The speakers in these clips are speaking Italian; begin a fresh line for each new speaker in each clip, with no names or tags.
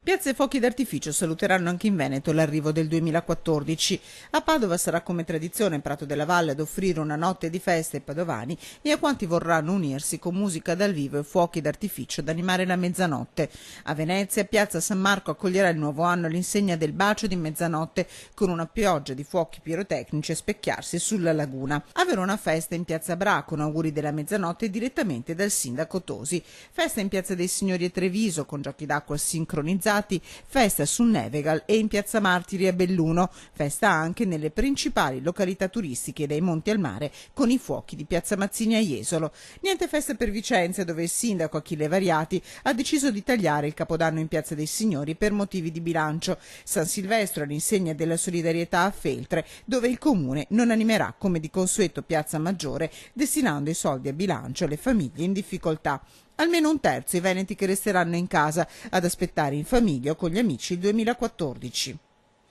Piazze e fuochi d'artificio saluteranno anche in Veneto l'arrivo del 2014. A Padova sarà come tradizione Prato della Valle ad offrire una notte di feste ai padovani e a quanti vorranno unirsi con musica dal vivo e fuochi d'artificio ad animare la mezzanotte. A Venezia, Piazza San Marco accoglierà il nuovo anno all'insegna del bacio di mezzanotte con una pioggia di fuochi pirotecnici a specchiarsi sulla laguna. A Verona festa in Piazza Bra con auguri della mezzanotte direttamente dal sindaco Tosi. Festa in Piazza dei Signori a Treviso con giochi d'acqua sincronizzati. Festa su Nevegal e in Piazza Martiri a Belluno, festa anche nelle principali località turistiche dai Monti al Mare con i fuochi di Piazza Mazzini a Jesolo. Niente festa per Vicenza, dove il sindaco Achille Variati ha deciso di tagliare il Capodanno in Piazza dei Signori per motivi di bilancio. San Silvestro all'insegna della solidarietà a Feltre, dove il comune non animerà come di consueto Piazza Maggiore, destinando i soldi a bilancio alle famiglie in difficoltà. Almeno un terzo i veneti che resteranno in casa ad aspettare in famiglia o con gli amici il 2014.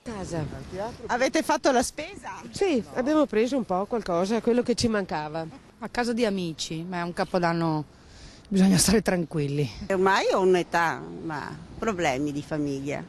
Casa.
Avete fatto la spesa?
Sì, abbiamo preso un po' qualcosa, quello che ci mancava.
A casa di amici, ma è un capodanno, bisogna stare tranquilli.
Ormai ho un'età, ma problemi di famiglia.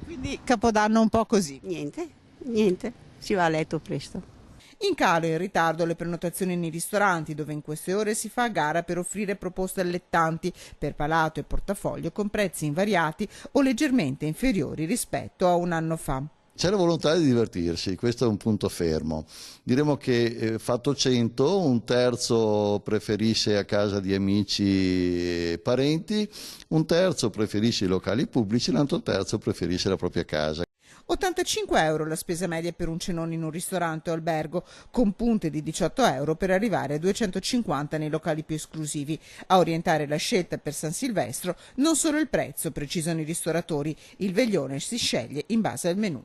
Quindi Capodanno un po' così.
Niente, si va a letto presto.
In calo e in ritardo le prenotazioni nei ristoranti, dove in queste ore si fa a gara per offrire proposte allettanti per palato e portafoglio con prezzi invariati o leggermente inferiori rispetto a un anno fa.
C'è la volontà di divertirsi, questo è un punto fermo. Diremo che fatto 100, un terzo preferisce a casa di amici e parenti, un terzo preferisce i locali pubblici, l'altro terzo preferisce la propria casa.
85 euro la spesa media per un cenone in un ristorante o albergo, con punte di 18 euro per arrivare a 250 nei locali più esclusivi. A orientare la scelta per San Silvestro non solo il prezzo, precisano i ristoratori, il veglione si sceglie in base al menù.